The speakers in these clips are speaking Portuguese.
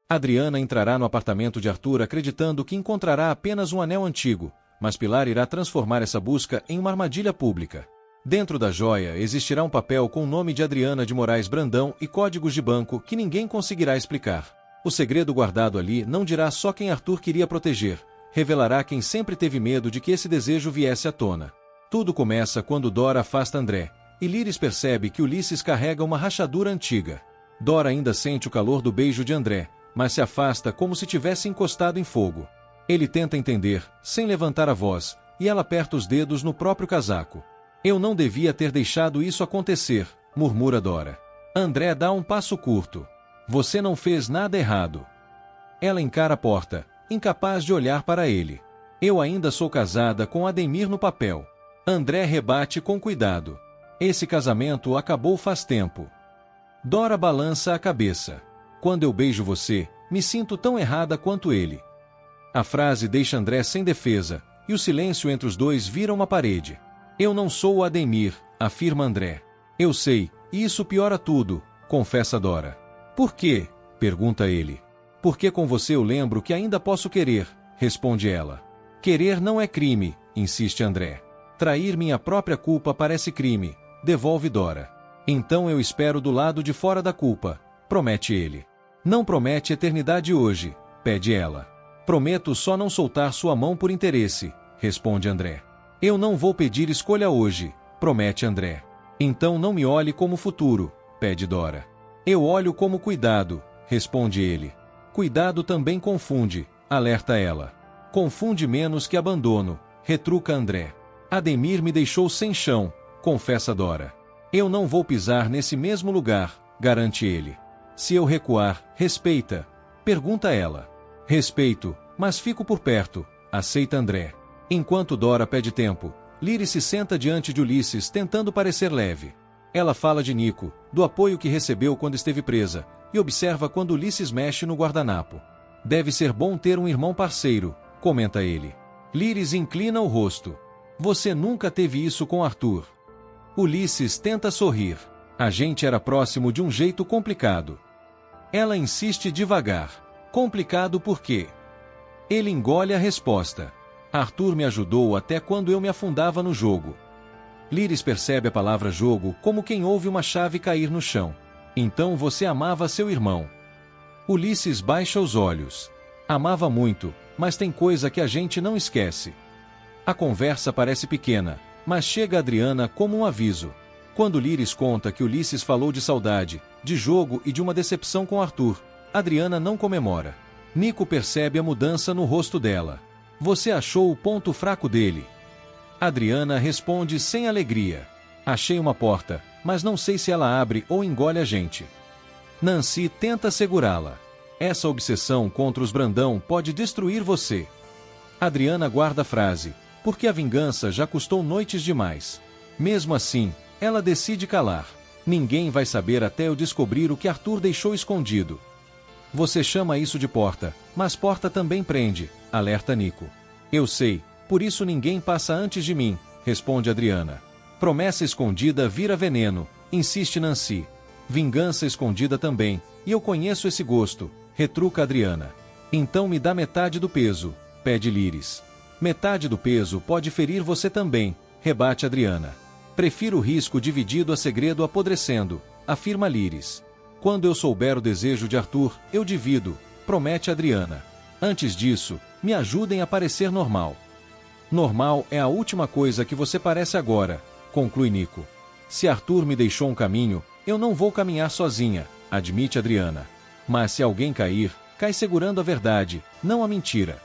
Adriana entrará no apartamento de Arthur acreditando que encontrará apenas um anel antigo, mas Pilar irá transformar essa busca em uma armadilha pública. Dentro da joia existirá um papel com o nome de Adriana de Moraes Brandão e códigos de banco que ninguém conseguirá explicar. O segredo guardado ali não dirá só quem Arthur queria proteger, revelará quem sempre teve medo de que esse desejo viesse à tona. Tudo começa quando Dora afasta André, e Líris percebe que Ulisses carrega uma rachadura antiga. Dora ainda sente o calor do beijo de André, mas se afasta como se tivesse encostado em fogo. Ele tenta entender, sem levantar a voz, e ela aperta os dedos no próprio casaco. Eu não devia ter deixado isso acontecer, murmura Dora. André dá um passo curto. Você não fez nada errado. Ela encara a porta, incapaz de olhar para ele. Eu ainda sou casada com Ademir no papel. André rebate com cuidado. Esse casamento acabou faz tempo. Dora balança a cabeça. Quando eu beijo você, me sinto tão errada quanto ele. A frase deixa André sem defesa, e o silêncio entre os dois vira uma parede. Eu não sou o Ademir, afirma André. Eu sei, e isso piora tudo, confessa Dora. Por quê? Pergunta ele. Porque com você eu lembro que ainda posso querer, responde ela. Querer não é crime, insiste André. Trair minha própria culpa parece crime, devolve Dora. Então eu espero do lado de fora da culpa, promete ele. Não promete eternidade hoje, pede ela. Prometo só não soltar sua mão por interesse, responde André. Eu não vou pedir escolha hoje, promete André. Então não me olhe como futuro, pede Dora. Eu olho como cuidado, responde ele. Cuidado também confunde, alerta ela. Confunde menos que abandono, retruca André. Ademir me deixou sem chão, confessa Dora. Eu não vou pisar nesse mesmo lugar, garante ele. Se eu recuar, respeita, pergunta ela. Respeito, mas fico por perto, aceita André. Enquanto Dora pede tempo, Líris se senta diante de Ulisses tentando parecer leve. Ela fala de Nico, do apoio que recebeu quando esteve presa, e observa quando Ulisses mexe no guardanapo. Deve ser bom ter um irmão parceiro, comenta ele. Líris inclina o rosto. Você nunca teve isso com Arthur. Ulisses tenta sorrir. A gente era próximo de um jeito complicado. Ela insiste devagar. Complicado por quê? Ele engole a resposta. Arthur me ajudou até quando eu me afundava no jogo. Líris percebe a palavra jogo como quem ouve uma chave cair no chão. Então você amava seu irmão. Ulisses baixa os olhos. Amava muito, mas tem coisa que a gente não esquece. A conversa parece pequena, mas chega a Adriana como um aviso. Quando Líris conta que Ulisses falou de saudade, de jogo e de uma decepção com Arthur, Adriana não comemora. Nico percebe a mudança no rosto dela. Você achou o ponto fraco dele? Adriana responde sem alegria. Achei uma porta, mas não sei se ela abre ou engole a gente. Nancy tenta segurá-la. Essa obsessão contra os Brandão pode destruir você. Adriana guarda a frase, porque a vingança já custou noites demais. Mesmo assim, ela decide calar. Ninguém vai saber até eu descobrir o que Arthur deixou escondido. Você chama isso de porta, mas porta também prende, alerta Nico. Eu sei, por isso ninguém passa antes de mim, responde Adriana. Promessa escondida vira veneno, insiste Nancy. Vingança escondida também, e eu conheço esse gosto, retruca Adriana. Então me dá metade do peso, pede Líris. Metade do peso pode ferir você também, rebate Adriana. Prefiro o risco dividido a segredo apodrecendo, afirma Líris. Quando eu souber o desejo de Arthur, eu divido, promete Adriana. Antes disso, me ajudem a parecer normal. Normal é a última coisa que você parece agora, conclui Nico. Se Arthur me deixou um caminho, eu não vou caminhar sozinha, admite Adriana. Mas se alguém cair, cai segurando a verdade, não a mentira.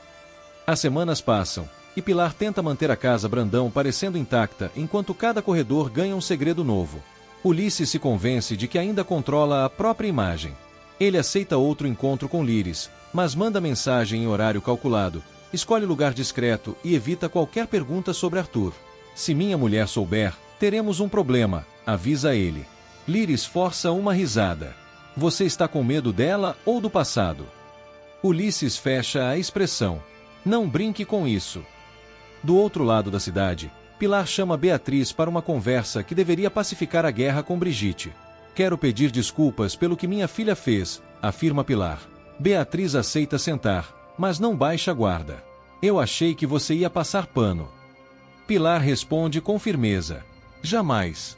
As semanas passam, e Pilar tenta manter a casa Brandão parecendo intacta enquanto cada corredor ganha um segredo novo. Ulisses se convence de que ainda controla a própria imagem. Ele aceita outro encontro com Líris, mas manda mensagem em horário calculado, escolhe lugar discreto e evita qualquer pergunta sobre Arthur. Se minha mulher souber, teremos um problema, avisa ele. Líris força uma risada. Você está com medo dela ou do passado? Ulisses fecha a expressão. Não brinque com isso. Do outro lado da cidade, Pilar chama Beatriz para uma conversa que deveria pacificar a guerra com Brigitte. Quero pedir desculpas pelo que minha filha fez, afirma Pilar. Beatriz aceita sentar, mas não baixa a guarda. Eu achei que você ia passar pano. Pilar responde com firmeza. Jamais.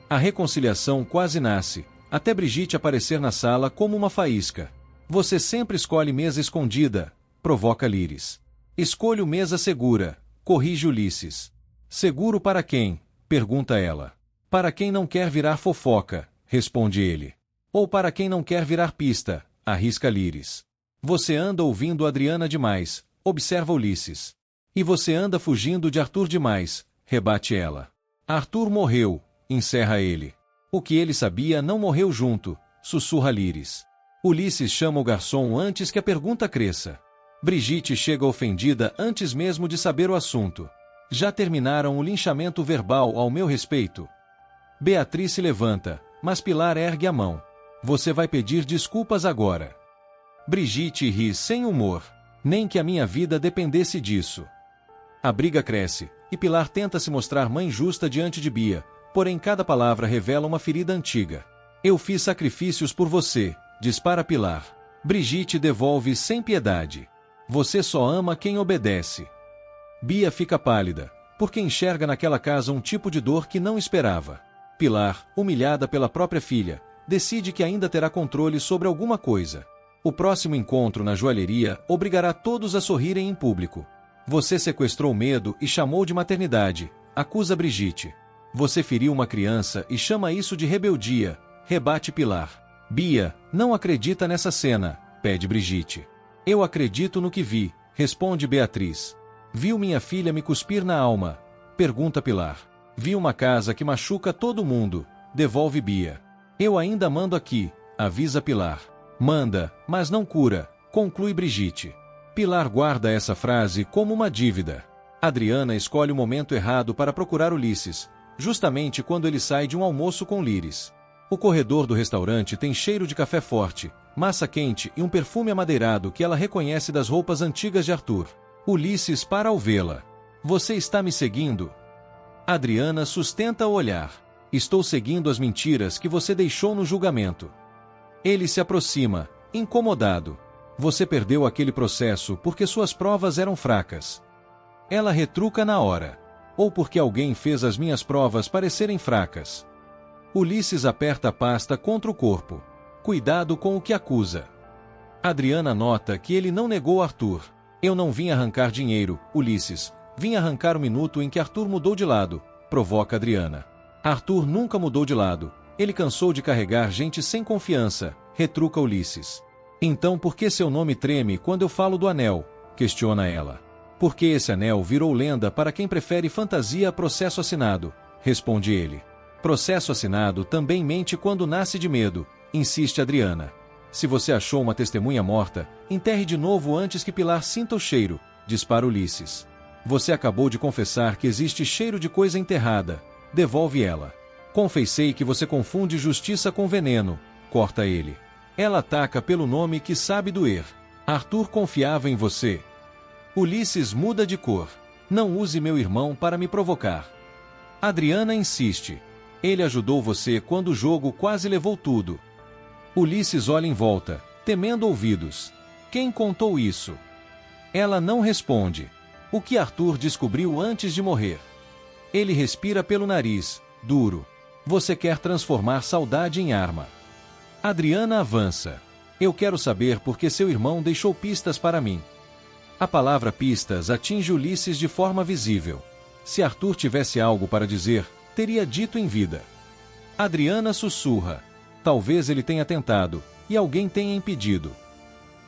A reconciliação quase nasce, até Brigitte aparecer na sala como uma faísca. Você sempre escolhe mesa escondida, provoca Líris. Escolho mesa segura, corrige Ulisses. Seguro para quem? Pergunta ela. Para quem não quer virar fofoca, responde ele. Ou para quem não quer virar pista, arrisca Líris. Você anda ouvindo Adriana demais, observa Ulisses. E você anda fugindo de Arthur demais, rebate ela. Arthur morreu, encerra ele. O que ele sabia não morreu junto, sussurra Líris. Ulisses chama o garçom antes que a pergunta cresça. Brigitte chega ofendida antes mesmo de saber o assunto. Já terminaram o linchamento verbal ao meu respeito? Beatriz se levanta, mas Pilar ergue a mão. Você vai pedir desculpas agora. Brigitte ri sem humor. Nem que a minha vida dependesse disso. A briga cresce, e Pilar tenta se mostrar mãe justa diante de Bia, porém cada palavra revela uma ferida antiga. Eu fiz sacrifícios por você, dispara Pilar. Brigitte devolve sem piedade. Você só ama quem obedece. Bia fica pálida, porque enxerga naquela casa um tipo de dor que não esperava. Pilar, humilhada pela própria filha, decide que ainda terá controle sobre alguma coisa. O próximo encontro na joalheria obrigará todos a sorrirem em público. Você sequestrou medo e chamou de maternidade, acusa Brigitte. Você feriu uma criança e chama isso de rebeldia, rebate Pilar. Bia, não acredita nessa cena, pede Brigitte. Eu acredito no que vi, responde Beatriz. Viu minha filha me cuspir na alma? Pergunta Pilar. Vi uma casa que machuca todo mundo, devolve Bia. Eu ainda mando aqui, avisa Pilar. Manda, mas não cura, conclui Brigitte. Pilar guarda essa frase como uma dívida. Adriana escolhe o momento errado para procurar Ulisses, justamente quando ele sai de um almoço com Líris. O corredor do restaurante tem cheiro de café forte, massa quente e um perfume amadeirado que ela reconhece das roupas antigas de Arthur. Ulisses para ao vê-la. Você está me seguindo? Adriana sustenta o olhar. Estou seguindo as mentiras que você deixou no julgamento. Ele se aproxima, incomodado. Você perdeu aquele processo porque suas provas eram fracas. Ela retruca na hora. Ou porque alguém fez as minhas provas parecerem fracas. Ulisses aperta a pasta contra o corpo. Cuidado com o que acusa. Adriana nota que ele não negou Arthur. Eu não vim arrancar dinheiro, Ulisses. Vim arrancar o minuto em que Arthur mudou de lado, provoca Adriana. Arthur nunca mudou de lado. Ele cansou de carregar gente sem confiança, retruca Ulisses. Então por que seu nome treme quando eu falo do anel? Questiona ela. Porque esse anel virou lenda para quem prefere fantasia a processo assinado, responde ele. Processo assinado também mente quando nasce de medo, insiste Adriana. Se você achou uma testemunha morta, enterre de novo antes que Pilar sinta o cheiro, dispara Ulisses. Você acabou de confessar que existe cheiro de coisa enterrada, devolve ela. Confessei que você confunde justiça com veneno, corta ele. Ela ataca pelo nome que sabe doer. Arthur confiava em você. Ulisses muda de cor. Não use meu irmão para me provocar. Adriana insiste. Ele ajudou você quando o jogo quase levou tudo. Ulisses olha em volta, temendo ouvidos. Quem contou isso? Ela não responde. O que Arthur descobriu antes de morrer? Ele respira pelo nariz, duro. Você quer transformar saudade em arma. Adriana avança. Eu quero saber por que seu irmão deixou pistas para mim. A palavra pistas atinge Ulisses de forma visível. Se Arthur tivesse algo para dizer, teria dito em vida. Adriana sussurra. Talvez ele tenha tentado, e alguém tenha impedido.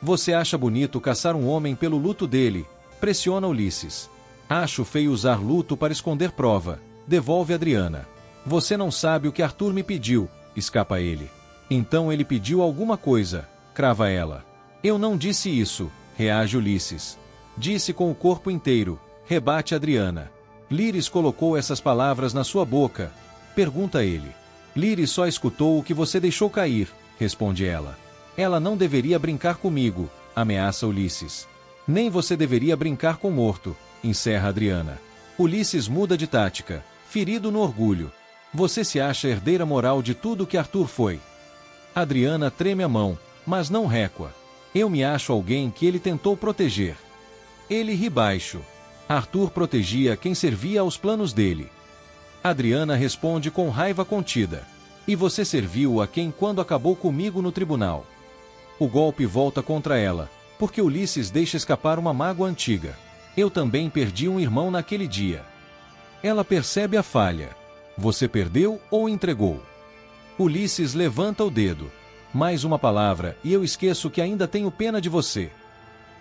Você acha bonito caçar um homem pelo luto dele, pressiona Ulisses. Acho feio usar luto para esconder prova, devolve Adriana. Você não sabe o que Arthur me pediu, escapa ele. Então ele pediu alguma coisa, crava ela. Eu não disse isso, reage Ulisses. Disse com o corpo inteiro, rebate Adriana. Líris colocou essas palavras na sua boca, pergunta ele. Líris só escutou o que você deixou cair, responde ela. Ela não deveria brincar comigo, ameaça Ulisses. Nem você deveria brincar com morto, encerra Adriana. Ulisses muda de tática, ferido no orgulho. Você se acha herdeira moral de tudo que Arthur foi. Adriana treme a mão, mas não recua. Eu me acho alguém que ele tentou proteger. Ele ri baixo. Arthur protegia quem servia aos planos dele. Adriana responde com raiva contida. E você serviu a quem quando acabou comigo no tribunal? O golpe volta contra ela, porque Ulisses deixa escapar uma mágoa antiga. Eu também perdi um irmão naquele dia. Ela percebe a falha. Você perdeu ou entregou? Ulisses levanta o dedo. Mais uma palavra e eu esqueço que ainda tenho pena de você.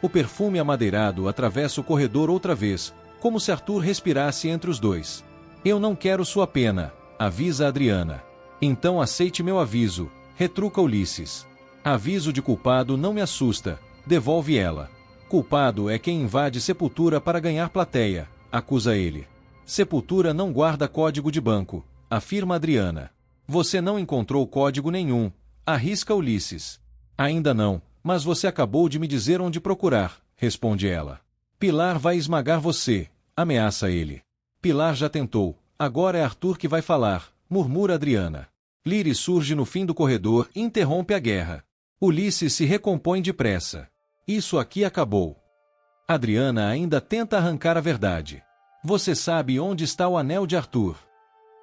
O perfume amadeirado atravessa o corredor outra vez, como se Arthur respirasse entre os dois. Eu não quero sua pena, avisa Adriana. Então aceite meu aviso, retruca Ulisses. Aviso de culpado não me assusta, devolve ela. Culpado é quem invade Sepultura para ganhar plateia, acusa ele. Sepultura não guarda código de banco, afirma Adriana. Você não encontrou código nenhum, arrisca Ulisses. Ainda não, mas você acabou de me dizer onde procurar, responde ela. Pilar vai esmagar você, ameaça ele. Pilar já tentou, agora é Arthur que vai falar, murmura Adriana. Liris surge no fim do corredor e interrompe a guerra. Ulisses se recompõe depressa. Isso aqui acabou. Adriana ainda tenta arrancar a verdade. Você sabe onde está o anel de Arthur.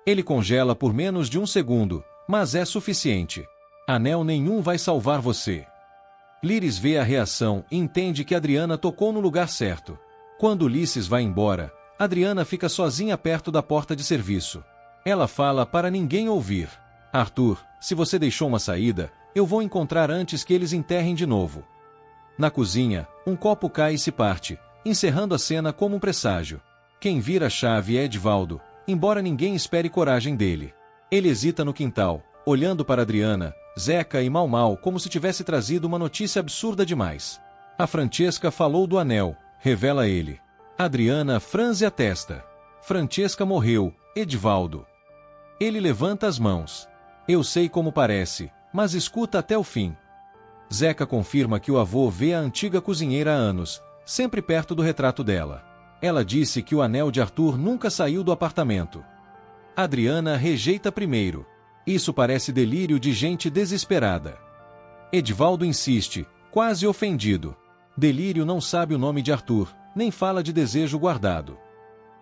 Ele congela por menos de um segundo, mas é suficiente. Anel nenhum vai salvar você. Liris vê a reação e entende que Adriana tocou no lugar certo. Quando Ulisses vai embora, Adriana fica sozinha perto da porta de serviço. Ela fala para ninguém ouvir. Arthur, se você deixou uma saída, eu vou encontrar antes que eles enterrem de novo. Na cozinha, um copo cai e se parte, encerrando a cena como um presságio. Quem vira a chave é Edivaldo, embora ninguém espere coragem dele. Ele hesita no quintal, olhando para Adriana, Zeca e Mau como se tivesse trazido uma notícia absurda demais. A Francesca falou do anel, revela ele. Adriana franze a testa. Francesca morreu, Edivaldo. Ele levanta as mãos. Eu sei como parece, mas escuta até o fim. Zeca confirma que o avô vê a antiga cozinheira há anos, sempre perto do retrato dela. Ela disse que o anel de Arthur nunca saiu do apartamento. Adriana rejeita primeiro. Isso parece delírio de gente desesperada. Edivaldo insiste, quase ofendido. Delírio não sabe o nome de Arthur, nem fala de desejo guardado.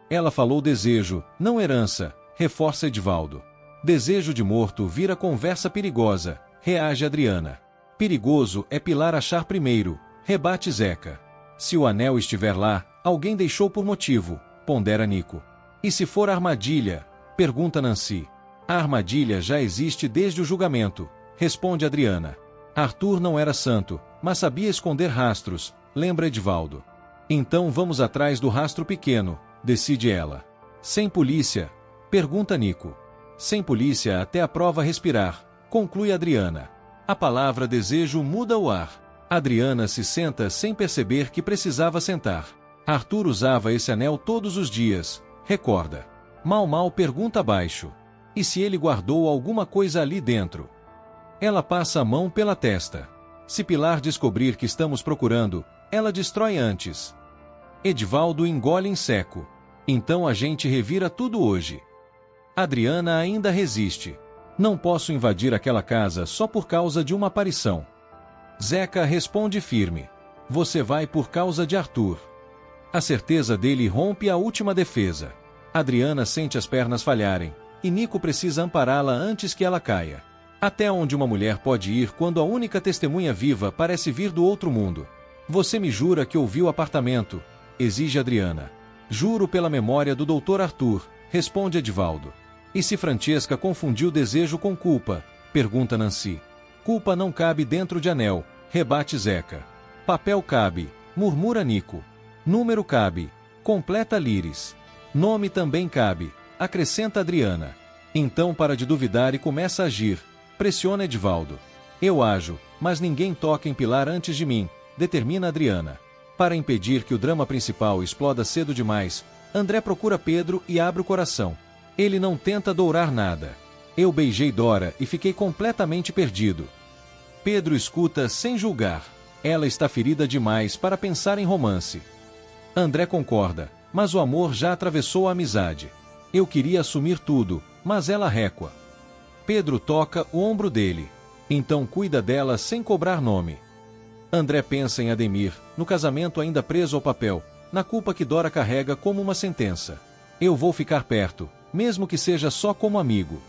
Ela falou desejo, não herança, reforça Edivaldo. Desejo de morto vira conversa perigosa, reage Adriana. Perigoso é Pilar achar primeiro, rebate Zeca. Se o anel estiver lá, alguém deixou por motivo, pondera Nico. E se for armadilha? Pergunta Nancy. A armadilha já existe desde o julgamento, responde Adriana. Arthur não era santo, mas sabia esconder rastros, lembra Edivaldo. Então vamos atrás do rastro pequeno, decide ela. Sem polícia? Pergunta Nico. Sem polícia até a prova respirar, conclui Adriana. A palavra desejo muda o ar. Adriana se senta sem perceber que precisava sentar. Arthur usava esse anel todos os dias, recorda. Mau pergunta baixo. E se ele guardou alguma coisa ali dentro? Ela passa a mão pela testa. Se Pilar descobrir que estamos procurando, ela destrói antes. Edivaldo engole em seco. Então a gente revira tudo hoje. Adriana ainda resiste. Não posso invadir aquela casa só por causa de uma aparição. Zeca responde firme. Você vai por causa de Arthur. A certeza dele rompe a última defesa. Adriana sente as pernas falharem, e Nico precisa ampará-la antes que ela caia. Até onde uma mulher pode ir quando a única testemunha viva parece vir do outro mundo? Você me jura que ouviu o apartamento? Exige Adriana. Juro pela memória do Dr. Arthur, responde Edivaldo. E se Francesca confundiu desejo com culpa? Pergunta Nancy. Culpa não cabe dentro de anel, rebate Zeca. Papel cabe, murmura Nico. Número cabe, completa Liris. Nome também cabe, acrescenta Adriana. Então para de duvidar e começa a agir, pressiona Edivaldo. Eu ajo, mas ninguém toca em Pilar antes de mim, determina Adriana. Para impedir que o drama principal exploda cedo demais, André procura Pedro e abre o coração. Ele não tenta dourar nada. Eu beijei Dora e fiquei completamente perdido. Pedro escuta sem julgar. Ela está ferida demais para pensar em romance. André concorda, mas o amor já atravessou a amizade. Eu queria assumir tudo, mas ela recua. Pedro toca o ombro dele. Então cuida dela sem cobrar nome. André pensa em Ademir, no casamento ainda preso ao papel, na culpa que Dora carrega como uma sentença. Eu vou ficar perto, mesmo que seja só como amigo.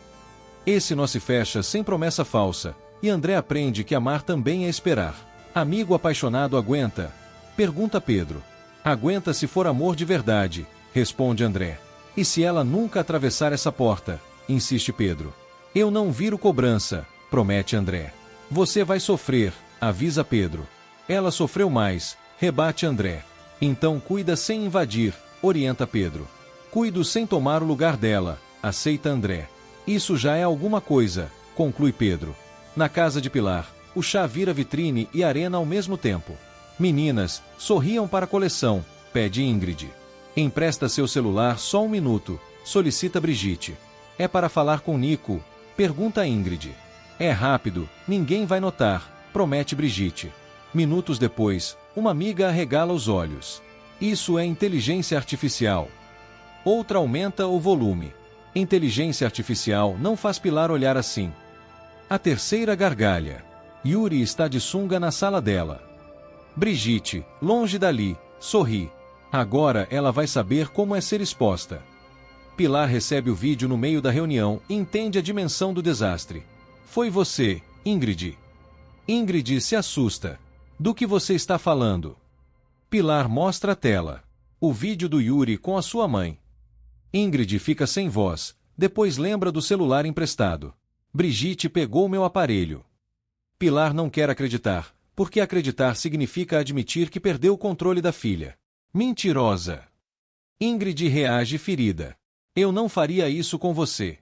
Esse nó se fecha sem promessa falsa, e André aprende que amar também é esperar. Amigo apaixonado aguenta? Pergunta Pedro. Aguenta se for amor de verdade, responde André. E se ela nunca atravessar essa porta? Insiste Pedro. Eu não viro cobrança, promete André. Você vai sofrer, avisa Pedro. Ela sofreu mais, rebate André. Então cuida sem invadir, orienta Pedro. Cuido sem tomar o lugar dela, aceita André. Isso já é alguma coisa, conclui Pedro. Na casa de Pilar, o chá vira vitrine e arena ao mesmo tempo. Meninas, sorriam para a coleção, pede Ingrid. Empresta seu celular só 1 minuto, solicita Brigitte. É para falar com Nico, pergunta Ingrid. É rápido, ninguém vai notar, promete Brigitte. Minutos depois, uma amiga arregala os olhos. Isso é inteligência artificial. Outra aumenta o volume. Inteligência artificial não faz Pilar olhar assim. A terceira gargalha. Yuri está de sunga na sala dela. Brigitte, longe dali, sorri. Agora ela vai saber como é ser exposta. Pilar recebe o vídeo no meio da reunião e entende a dimensão do desastre. Foi você, Ingrid. Ingrid se assusta. Do que você está falando? Pilar mostra a tela. O vídeo do Yuri com a sua mãe. Ingrid fica sem voz, depois lembra do celular emprestado. Brigitte pegou meu aparelho. Pilar não quer acreditar, porque acreditar significa admitir que perdeu o controle da filha. Mentirosa. Ingrid reage ferida. Eu não faria isso com você.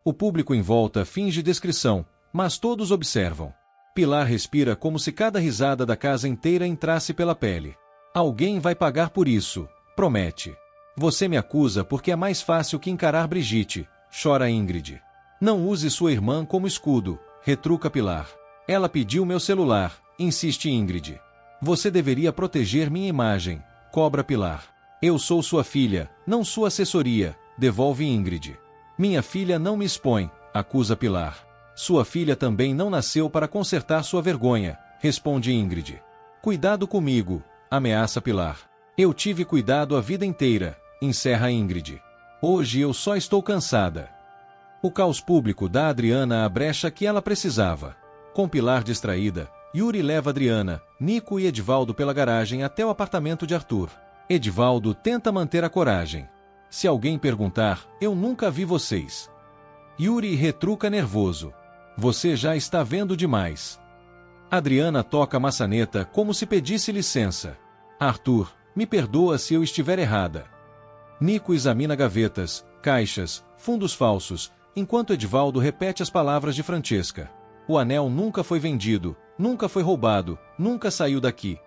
O público em volta finge descrição, mas todos observam. Pilar respira como se cada risada da casa inteira entrasse pela pele. Alguém vai pagar por isso, promete. Você me acusa porque é mais fácil que encarar Brigitte, chora Ingrid. Não use sua irmã como escudo, retruca Pilar. Ela pediu meu celular, insiste Ingrid. Você deveria proteger minha imagem, cobra Pilar. Eu sou sua filha, não sua assessoria, devolve Ingrid. Minha filha não me expõe, acusa Pilar. Sua filha também não nasceu para consertar sua vergonha, responde Ingrid. Cuidado comigo, ameaça Pilar. Eu tive cuidado a vida inteira, encerra Ingrid. Hoje eu só estou cansada. O caos público dá a Adriana a brecha que ela precisava. Com Pilar distraída, Yuri leva Adriana, Nico e Edivaldo pela garagem até o apartamento de Arthur. Edivaldo tenta manter a coragem. Se alguém perguntar, eu nunca vi vocês. Yuri retruca nervoso. Você já está vendo demais. Adriana toca a maçaneta como se pedisse licença. Arthur, me perdoa se eu estiver errada. Nico examina gavetas, caixas, fundos falsos, enquanto Edivaldo repete as palavras de Francesca. O anel nunca foi vendido, nunca foi roubado, nunca saiu daqui.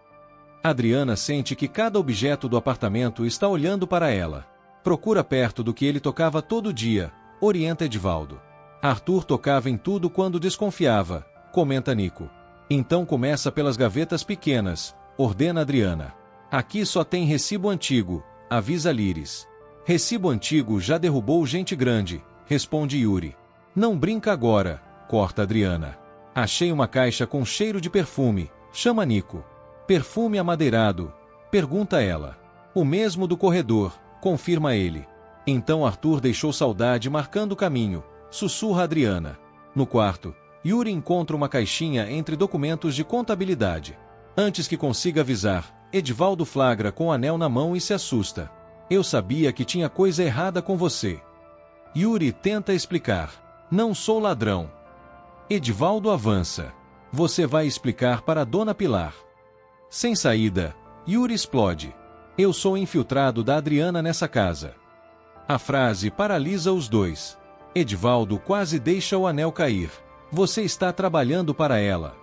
Adriana sente que cada objeto do apartamento está olhando para ela. Procura perto do que ele tocava todo dia, orienta Edivaldo. Arthur tocava em tudo quando desconfiava, comenta Nico. Então começa pelas gavetas pequenas, ordena Adriana. Aqui só tem recibo antigo, avisa Liris. Recibo antigo já derrubou gente grande, responde Yuri. Não brinca agora, corta Adriana. Achei uma caixa com cheiro de perfume, chama Nico. Perfume amadeirado, pergunta ela. O mesmo do corredor, confirma ele. Então Arthur deixou saudade marcando o caminho, sussurra Adriana. No quarto, Yuri encontra uma caixinha entre documentos de contabilidade. Antes que consiga avisar, Edivaldo flagra com o anel na mão e se assusta. Eu sabia que tinha coisa errada com você. Yuri tenta explicar. Não sou ladrão. Edivaldo avança. Você vai explicar para Dona Pilar. Sem saída, Yuri explode. Eu sou infiltrado da Adriana nessa casa. A frase paralisa os dois. Edivaldo quase deixa o anel cair. Você está trabalhando para ela.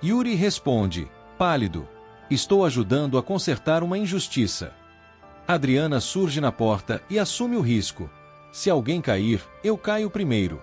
Yuri responde, pálido. Estou ajudando a consertar uma injustiça. Adriana surge na porta e assume o risco. Se alguém cair, eu caio primeiro.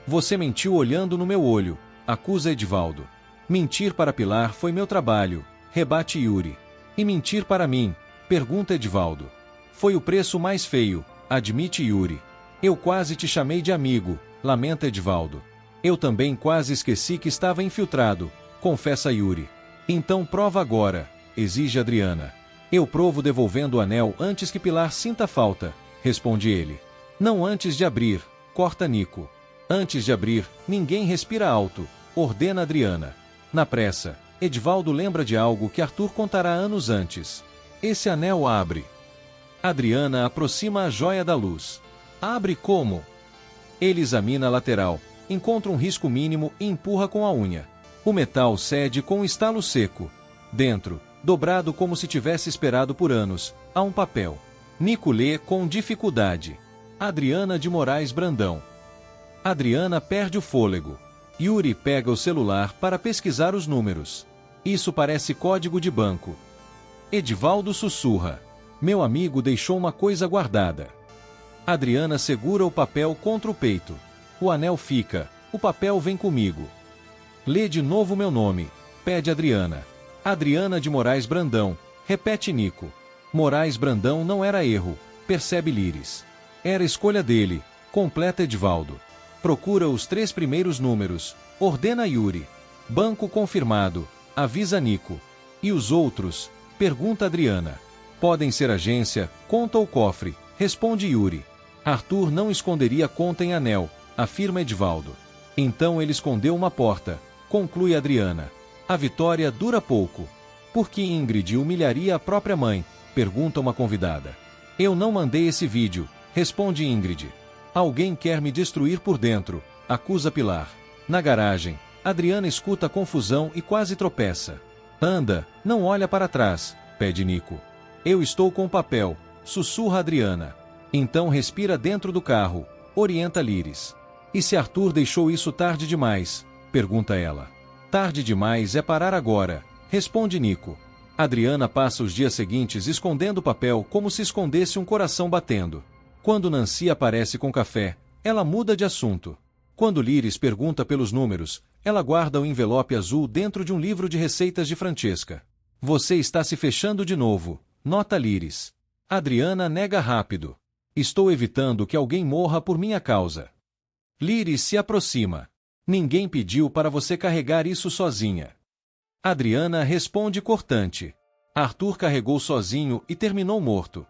Você mentiu olhando no meu olho, acusa Edivaldo. Mentir para Pilar foi meu trabalho, rebate Yuri. E mentir para mim, pergunta Edivaldo. Foi o preço mais feio, admite Yuri. Eu quase te chamei de amigo, lamenta Edivaldo. Eu também quase esqueci que estava infiltrado, confessa Yuri. Então prova agora, exige Adriana. Eu provo devolvendo o anel antes que Pilar sinta falta, responde ele. Não antes de abrir, corta Nico. Antes de abrir, ninguém respira alto, ordena Adriana. Na pressa, Edivaldo lembra de algo que Arthur contará anos antes. Esse anel abre. Adriana aproxima a joia da luz. Abre como? Ele examina a lateral, encontra um risco mínimo e empurra com a unha. O metal cede com um estalo seco. Dentro, dobrado como se tivesse esperado por anos, há um papel. Nico lê com dificuldade. Adriana de Moraes Brandão. Adriana perde o fôlego. Yuri pega o celular para pesquisar os números. Isso parece código de banco. Edivaldo sussurra. Meu amigo deixou uma coisa guardada. Adriana segura o papel contra o peito. O anel fica. O papel vem comigo. Lê de novo meu nome, pede Adriana. Adriana de Moraes Brandão, repete Nico. Moraes Brandão não era erro, percebe Líris. Era escolha dele, completa Edivaldo. Procura os 3 primeiros números, ordena Yuri. Banco confirmado, avisa Nico. E os outros? Pergunta Adriana. Podem ser agência, conta ou cofre, responde Yuri. Arthur não esconderia conta em anel, afirma Edivaldo. Então ele escondeu uma porta, conclui Adriana. A vitória dura pouco. Por que Ingrid humilharia a própria mãe? Pergunta uma convidada. Eu não mandei esse vídeo, responde Ingrid. Alguém quer me destruir por dentro, acusa Pilar. Na garagem, Adriana escuta a confusão e quase tropeça. Anda, não olha para trás, pede Nico. Eu estou com o papel, sussurra Adriana. Então respira dentro do carro, orienta Líris. E se Arthur deixou isso tarde demais? Pergunta ela. Tarde demais é parar agora, responde Nico. Adriana passa os dias seguintes escondendo o papel como se escondesse um coração batendo. Quando Nancy aparece com café, ela muda de assunto. Quando Líris pergunta pelos números, ela guarda o envelope azul dentro de um livro de receitas de Francesca. Você está se fechando de novo, nota Líris. Adriana nega rápido. Estou evitando que alguém morra por minha causa. Líris se aproxima. Ninguém pediu para você carregar isso sozinha. Adriana responde cortante. Arthur carregou sozinho e terminou morto.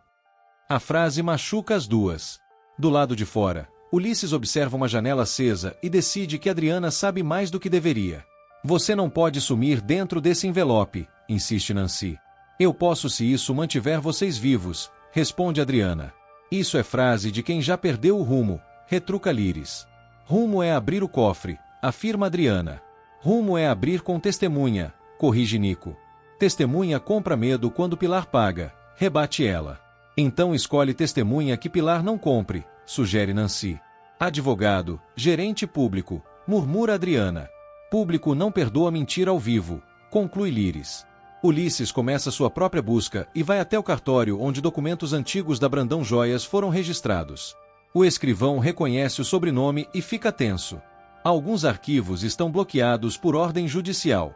A frase machuca as duas. Do lado de fora, Ulisses observa uma janela acesa e decide que Adriana sabe mais do que deveria. Você não pode sumir dentro desse envelope, insiste Nancy. Eu posso se isso mantiver vocês vivos, responde Adriana. Isso é frase de quem já perdeu o rumo, retruca Líris. Rumo é abrir o cofre, afirma Adriana. Rumo é abrir com testemunha, corrige Nico. Testemunha compra medo quando Pilar paga, rebate ela. Então escolhe testemunha que Pilar não compre, sugere Nancy. Advogado, gerente público, murmura Adriana. Público não perdoa mentira ao vivo, conclui Líris. Ulisses começa sua própria busca e vai até o cartório onde documentos antigos da Brandão Joias foram registrados. O escrivão reconhece o sobrenome e fica tenso. Alguns arquivos estão bloqueados por ordem judicial.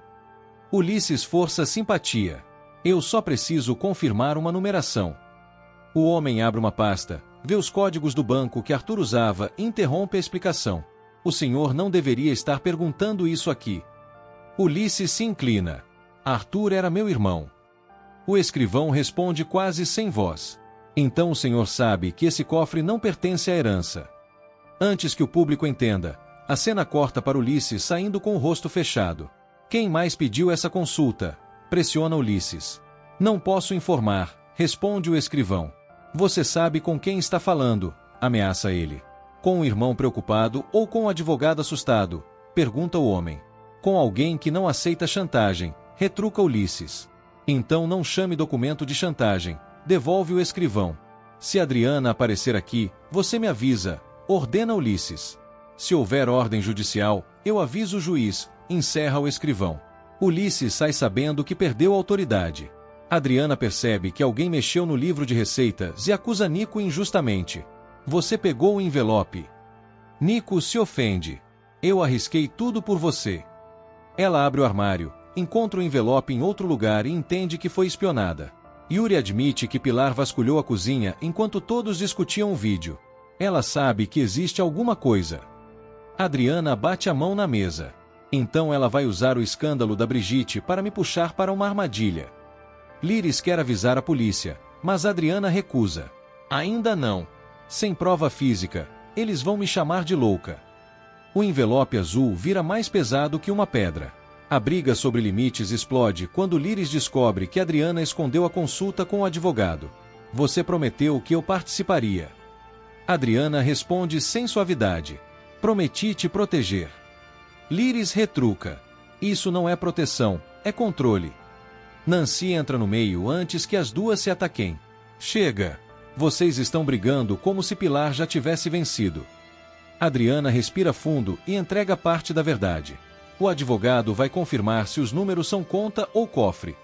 Ulisses força simpatia. Eu só preciso confirmar uma numeração. O homem abre uma pasta, vê os códigos do banco que Arthur usava e interrompe a explicação. O senhor não deveria estar perguntando isso aqui. Ulisses se inclina. Arthur era meu irmão. O escrivão responde quase sem voz. Então o senhor sabe que esse cofre não pertence à herança. Antes que o público entenda, a cena corta para Ulisses saindo com o rosto fechado. Quem mais pediu essa consulta? Pressiona Ulisses. Não posso informar, responde o escrivão. Você sabe com quem está falando, ameaça ele. Com o irmão preocupado ou com o advogado assustado? Pergunta o homem. Com alguém que não aceita chantagem, retruca Ulisses. Então não chame documento de chantagem, devolve o escrivão. Se Adriana aparecer aqui, você me avisa, ordena Ulisses. Se houver ordem judicial, eu aviso o juiz, encerra o escrivão. Ulisses sai sabendo que perdeu a autoridade. Adriana percebe que alguém mexeu no livro de receitas e acusa Nico injustamente. Você pegou o envelope. Nico se ofende. Eu arrisquei tudo por você. Ela abre o armário, encontra o envelope em outro lugar e entende que foi espionada. Yuri admite que Pilar vasculhou a cozinha enquanto todos discutiam o vídeo. Ela sabe que existe alguma coisa. Adriana bate a mão na mesa. Então ela vai usar o escândalo da Brigitte para me puxar para uma armadilha. Liris quer avisar a polícia, mas Adriana recusa. Ainda não. Sem prova física, eles vão me chamar de louca. O envelope azul vira mais pesado que uma pedra. A briga sobre limites explode quando Liris descobre que Adriana escondeu a consulta com o advogado. Você prometeu que eu participaria. Adriana responde sem suavidade. Prometi te proteger. Liris retruca. Isso não é proteção, é controle. Nancy entra no meio antes que as duas se ataquem. Chega! Vocês estão brigando como se Pilar já tivesse vencido. Adriana respira fundo e entrega parte da verdade. O advogado vai confirmar se os números são conta ou cofre.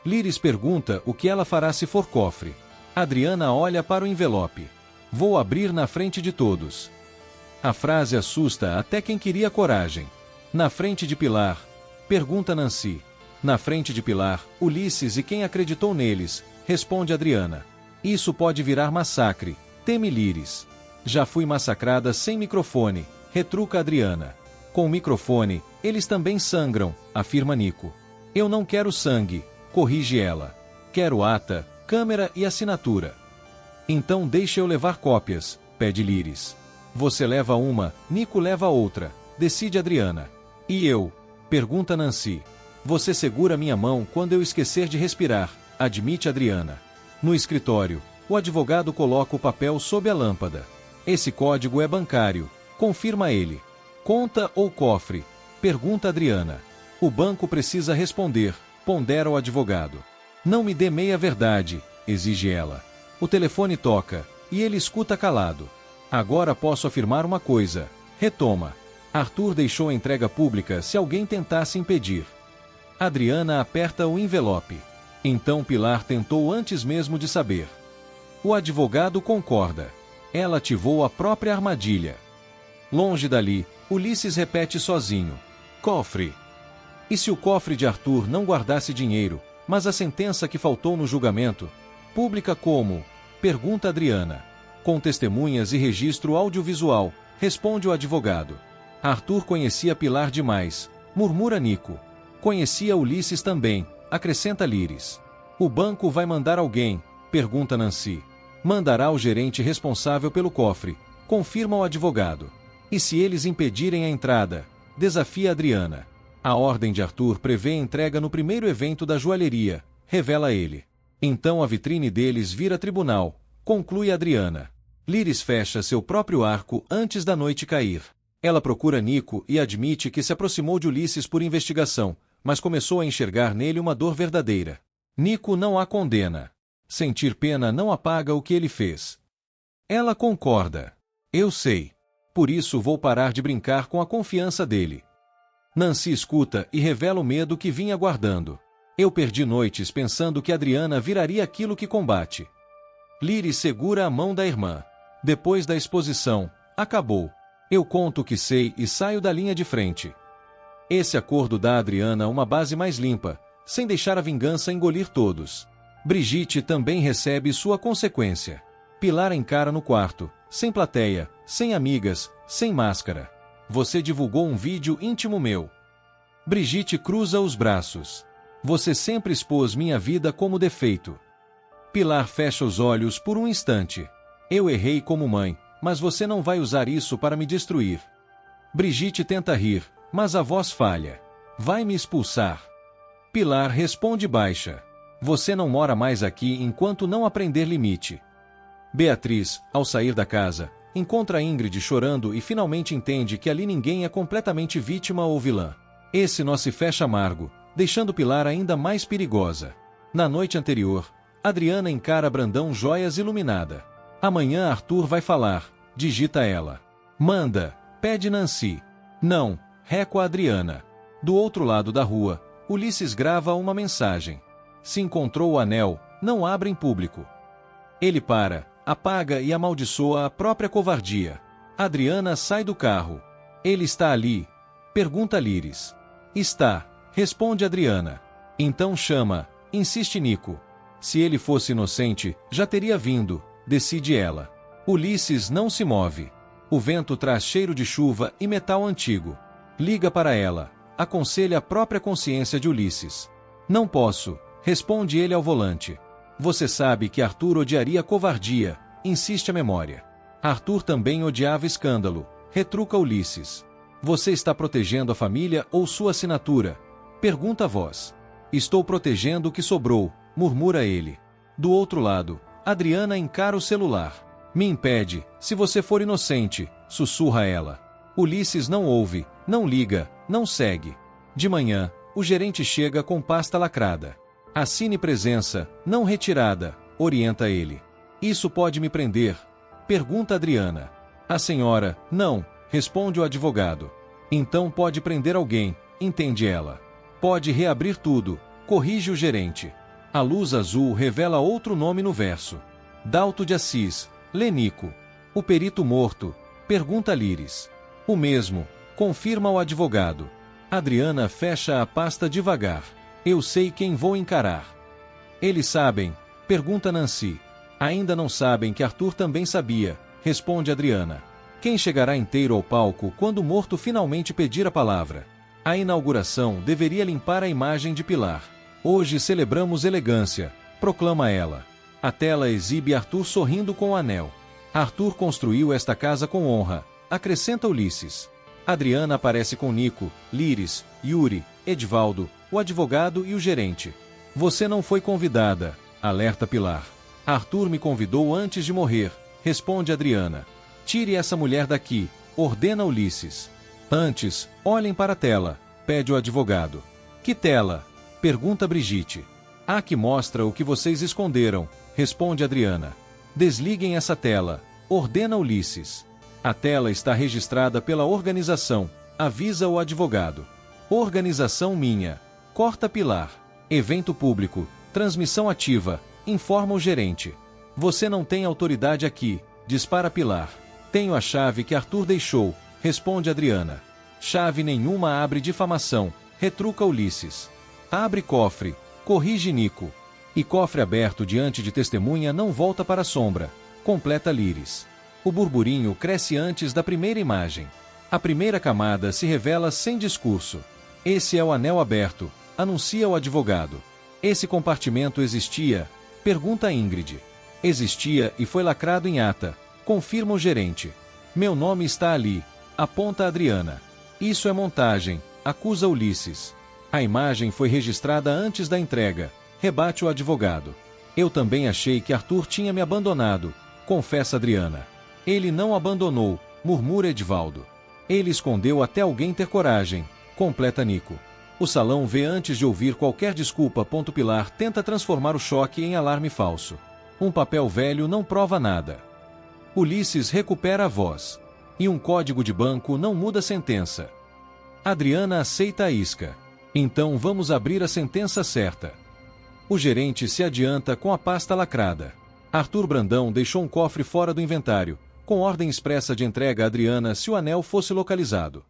Liris pergunta o que ela fará se for cofre. Adriana olha para o envelope. Vou abrir na frente de todos. A frase assusta até quem queria coragem. Na frente de Pilar? Pergunta Nancy. Na frente de Pilar, Ulisses e quem acreditou neles, responde Adriana. Isso pode virar massacre, teme Liris. Já fui massacrada sem microfone, retruca Adriana. Com o microfone, eles também sangram, afirma Nico. Eu não quero sangue, corrige ela. Quero ata, câmera e assinatura. Então deixa eu levar cópias, pede Liris. Você leva uma, Nico leva outra, decide Adriana. E eu? Pergunta Nancy. Você segura minha mão quando eu esquecer de respirar, admite Adriana. No escritório, o advogado coloca o papel sob a lâmpada. Esse código é bancário, confirma ele. Conta ou cofre? Pergunta Adriana. O banco precisa responder, pondera o advogado. Não me dê meia verdade, exige ela. O telefone toca, e ele escuta calado. Agora posso afirmar uma coisa, retoma. Arthur deixou a entrega pública se alguém tentasse impedir. Adriana aperta o envelope. Então Pilar tentou antes mesmo de saber. O advogado concorda. Ela ativou a própria armadilha. Longe dali, Ulisses repete sozinho. Cofre. E se o cofre de Arthur não guardasse dinheiro, mas a sentença que faltou no julgamento? Pública como? Pergunta Adriana. Com testemunhas e registro audiovisual, responde o advogado. Arthur conhecia Pilar demais, murmura Nico. Conhecia Ulisses também, acrescenta Liris. O banco vai mandar alguém, pergunta Nancy. Mandará o gerente responsável pelo cofre, confirma o advogado. E se eles impedirem a entrada? Desafia Adriana. A ordem de Arthur prevê entrega no primeiro evento da joalheria, revela ele. Então a vitrine deles vira tribunal, conclui Adriana. Liris fecha seu próprio arco antes da noite cair. Ela procura Nico e admite que se aproximou de Ulisses por investigação, mas começou a enxergar nele uma dor verdadeira. Nico não a condena. Sentir pena não apaga o que ele fez. Ela concorda. Eu sei. Por isso vou parar de brincar com a confiança dele. Nancy escuta e revela o medo que vinha guardando. Eu perdi noites pensando que Adriana viraria aquilo que combate. Liris segura a mão da irmã. Depois da exposição, acabou. Eu conto o que sei e saio da linha de frente. Esse acordo dá a Adriana uma base mais limpa, sem deixar a vingança engolir todos. Brigitte também recebe sua consequência. Pilar encara no quarto, sem plateia, sem amigas, sem máscara. Você divulgou um vídeo íntimo meu. Brigitte cruza os braços. Você sempre expôs minha vida como defeito. Pilar fecha os olhos por um instante. Eu errei como mãe, mas você não vai usar isso para me destruir. Brigitte tenta rir, mas a voz falha. Vai me expulsar. Pilar responde baixa. Você não mora mais aqui enquanto não aprender limite. Beatriz, ao sair da casa, encontra Ingrid chorando e finalmente entende que ali ninguém é completamente vítima ou vilã. Esse nó se fecha amargo, deixando Pilar ainda mais perigosa. Na noite anterior, Adriana encara Brandão joias iluminada. Amanhã Arthur vai falar, digita ela. Manda, pede Nancy. Não, recua Adriana. Do outro lado da rua, Ulisses grava uma mensagem. Se encontrou o anel, não abra em público. Ele para, apaga e amaldiçoa a própria covardia. Adriana sai do carro. Ele está ali? Pergunta Liris. Está, responde Adriana. Então chama, insiste Nico. Se ele fosse inocente, já teria vindo, decide ela. Ulisses não se move. O vento traz cheiro de chuva e metal antigo. Liga para ela. aconselha a própria consciência de Ulisses. Não posso, responde ele ao volante. Você sabe que Arthur odiaria a covardia, insiste a memória. Arthur também odiava escândalo, retruca Ulisses. Você está protegendo a família ou sua assinatura? Pergunta a voz. Estou protegendo o que sobrou, murmura ele. Do outro lado, Adriana encara o celular. Me impede, se você for inocente, sussurra ela. Ulisses não ouve, não liga, não segue. De manhã, o gerente chega com pasta lacrada. Assine presença, não retirada, orienta ele. Isso pode me prender? Pergunta Adriana. A senhora, não, responde o advogado. Então pode prender alguém, entende ela. Pode reabrir tudo, corrige o gerente. A luz azul revela outro nome no verso. Dalto de Assis, Lenico. O perito morto, pergunta Líris. O mesmo, confirma o advogado. Adriana fecha a pasta devagar. Eu sei quem vou encarar. Eles sabem, pergunta Nancy. Ainda não sabem que Arthur também sabia, responde Adriana. Quem chegará inteiro ao palco quando o morto finalmente pedir a palavra? A inauguração deveria limpar a imagem de Pilar. Hoje celebramos elegância, proclama ela. A tela exibe Arthur sorrindo com o anel. Arthur construiu esta casa com honra, acrescenta Ulisses. Adriana aparece com Nico, Líris, Yuri, Edvaldo, o advogado e o gerente. Você não foi convidada, alerta Pilar. Arthur me convidou antes de morrer, responde Adriana. Tire essa mulher daqui, ordena Ulisses. Antes, olhem para a tela, pede o advogado. Que tela? Pergunta Brigitte. A que mostra o que vocês esconderam, responde Adriana. Desliguem essa tela, ordena Ulisses. A tela está registrada pela organização, avisa o advogado. Organização minha. Corta Pilar. Evento público, transmissão ativa, informa o gerente. Você não tem autoridade aqui, dispara Pilar. Tenho a chave que Arthur deixou, responde Adriana. Chave nenhuma abre difamação, retruca Ulisses. Abre cofre, corrige Nico. E cofre aberto diante de testemunha não volta para a sombra, completa Líris. O burburinho cresce antes da primeira imagem. A primeira camada se revela sem discurso. Esse é o anel aberto, anuncia o advogado. Esse compartimento existia? Pergunta Ingrid. Existia e foi lacrado em ata, confirma o gerente. Meu nome está ali, aponta Adriana. Isso é montagem, acusa Ulisses. A imagem foi registrada antes da entrega, rebate o advogado. Eu também achei que Arthur tinha me abandonado, confessa Adriana. Ele não abandonou, murmura Edvaldo. Ele escondeu até alguém ter coragem, completa Nico. O salão vê antes de ouvir qualquer desculpa. Pilar tenta transformar o choque em alarme falso. Um papel velho não prova nada. Ulisses recupera a voz. E um código de banco não muda a sentença. Adriana aceita a isca. Então vamos abrir a sentença certa. O gerente se adianta com a pasta lacrada. Arthur Brandão deixou um cofre fora do inventário, com ordem expressa de entrega a Adriana se o anel fosse localizado.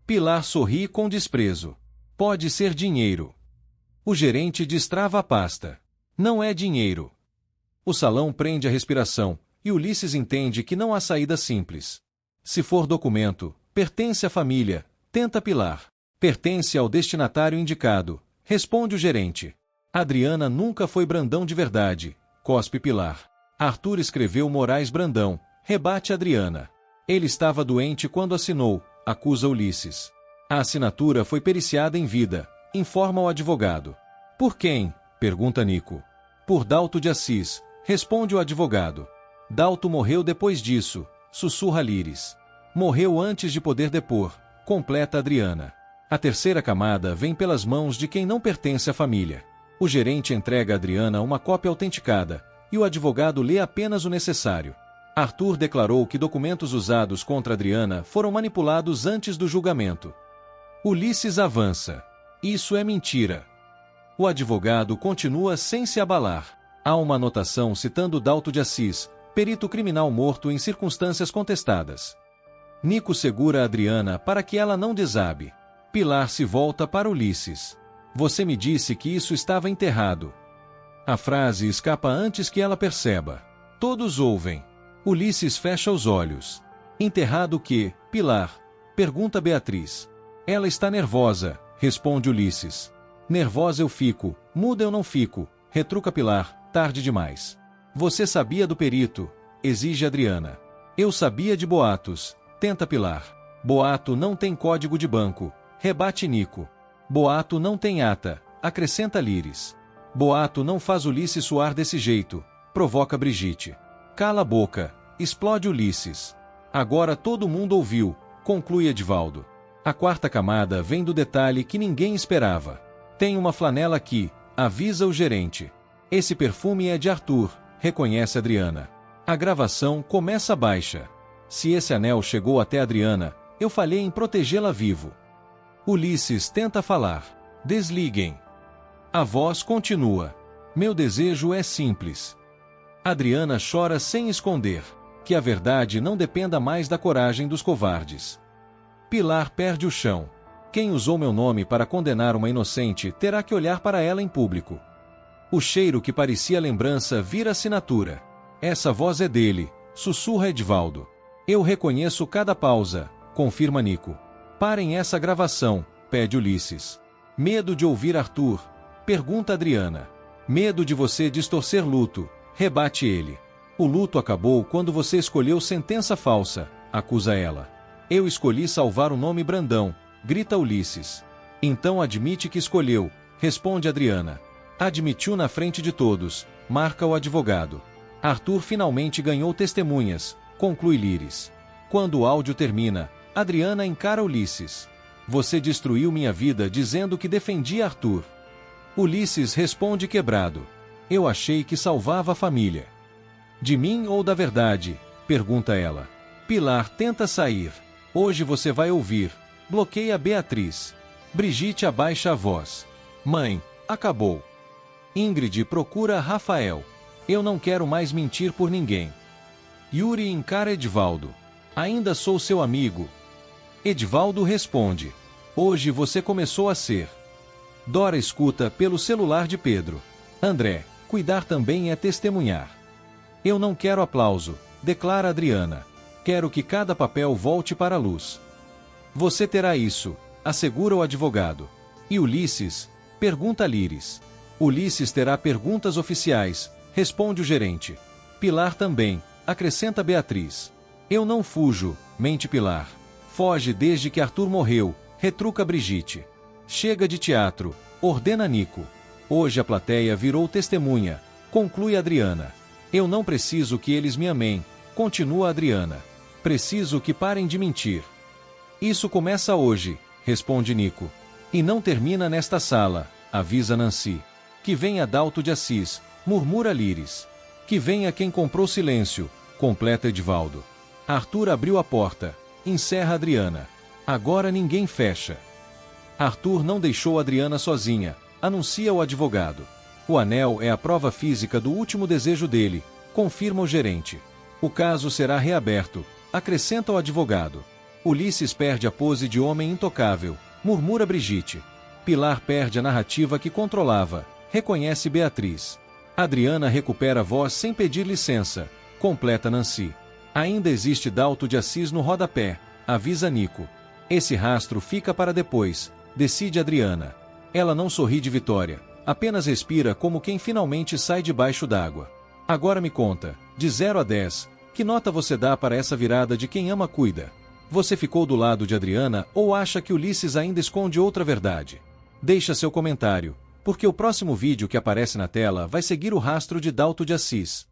Pilar sorri com desprezo. Pode ser dinheiro. O gerente destrava a pasta. Não é dinheiro. O salão prende a respiração, e Ulisses entende que não há saída simples. Se for documento, pertence à família, tenta Pilar. Pertence ao destinatário indicado, responde o gerente. Adriana nunca foi Brandão de verdade, cospe Pilar. Arthur escreveu Moraes Brandão, rebate Adriana. Ele estava doente quando assinou, acusa Ulisses. A assinatura foi periciada em vida, informa o advogado. Por quem? Pergunta Nico. Por Dalto de Assis, responde o advogado. Dalto morreu depois disso, sussurra Líris. Morreu antes de poder depor, completa Adriana. A terceira camada vem pelas mãos de quem não pertence à família. O gerente entrega a Adriana uma cópia autenticada, e o advogado lê apenas o necessário. Arthur declarou que documentos usados contra Adriana foram manipulados antes do julgamento. Ulisses avança. Isso é mentira. O advogado continua sem se abalar. Há uma anotação citando Dalto de Assis, perito criminal morto em circunstâncias contestadas. Nico segura Adriana para que ela não desabe. Pilar se volta para Ulisses. Você me disse que isso estava enterrado. A frase escapa antes que ela perceba. Todos ouvem. Ulisses fecha os olhos. Enterrado o quê, Pilar? Pergunta Beatriz. Ela está nervosa, responde Ulisses. Nervosa eu fico, muda eu não fico, retruca Pilar, tarde demais. Você sabia do perito, exige Adriana. Eu sabia de boatos, tenta Pilar. Boato não tem código de banco, rebate Nico. Boato não tem ata, acrescenta Líris. Boato não faz Ulisses suar desse jeito, provoca Brigitte. Cala a boca, explode Ulisses. Agora todo mundo ouviu, conclui Edivaldo. A quarta camada vem do detalhe que ninguém esperava. Tem uma flanela aqui, avisa o gerente. Esse perfume é de Arthur, reconhece Adriana. A gravação começa baixa. Se esse anel chegou até Adriana, eu falhei em protegê-la vivo. Ulisses tenta falar. Desliguem. A voz continua. Meu desejo é simples. Adriana chora sem esconder. Que a verdade não dependa mais da coragem dos covardes. Pilar perde o chão. Quem usou meu nome para condenar uma inocente terá que olhar para ela em público. O cheiro que parecia lembrança vira assinatura. Essa voz é dele, sussurra Edivaldo. Eu reconheço cada pausa, confirma Nico. Parem essa gravação, pede Ulisses. Medo de ouvir Arthur? Pergunta Adriana. Medo de você distorcer luto, rebate ele. O luto acabou quando você escolheu sentença falsa, acusa ela. Eu escolhi salvar o nome Brandão, grita Ulisses. Então admite que escolheu, responde Adriana. Admitiu na frente de todos, marca o advogado. Arthur finalmente ganhou testemunhas, conclui Líris. Quando o áudio termina, Adriana encara Ulisses. Você destruiu minha vida dizendo que defendia Arthur. Ulisses responde quebrado. Eu achei que salvava a família. De mim ou da verdade? Pergunta ela. Pilar tenta sair. Hoje você vai ouvir. Bloqueia Beatriz. Brigitte abaixa a voz. Mãe, acabou. Ingrid procura Rafael. Eu não quero mais mentir por ninguém. Yuri encara Edivaldo. Ainda sou seu amigo. Edivaldo responde. Hoje você começou a ser. Dora escuta pelo celular de Pedro. André, cuidar também é testemunhar. Eu não quero aplauso, declara Adriana. Quero que cada papel volte para a luz. Você terá isso, assegura o advogado. E Ulisses? Pergunta Líris. Ulisses terá perguntas oficiais, responde o gerente. Pilar também, acrescenta Beatriz. Eu não fujo, mente Pilar. Foge desde que Arthur morreu, retruca Brigitte. Chega de teatro, ordena Nico. Hoje a plateia virou testemunha, conclui Adriana. Eu não preciso que eles me amem, continua Adriana. Preciso que parem de mentir. Isso começa hoje, responde Nico. E não termina nesta sala, avisa Nancy. Que venha Adalto de Assis, murmura Líris. Que venha quem comprou silêncio, completa Edivaldo. Arthur abriu a porta, encerra Adriana. Agora ninguém fecha. Arthur não deixou Adriana sozinha, anuncia o advogado. O anel é a prova física do último desejo dele, confirma o gerente. O caso será reaberto, acrescenta o advogado. Ulisses perde a pose de homem intocável, murmura Brigitte. Pilar perde a narrativa que controlava, reconhece Beatriz. Adriana recupera a voz sem pedir licença, completa Nancy. Ainda existe Dalto de Assis no rodapé, avisa Nico. Esse rastro fica para depois, decide Adriana. Ela não sorri de vitória, apenas respira como quem finalmente sai debaixo d'água. Agora me conta, de 0 a 10, que nota você dá para essa virada de quem ama cuida? Você ficou do lado de Adriana ou acha que Ulisses ainda esconde outra verdade? Deixa seu comentário, porque o próximo vídeo que aparece na tela vai seguir o rastro de Dalto de Assis.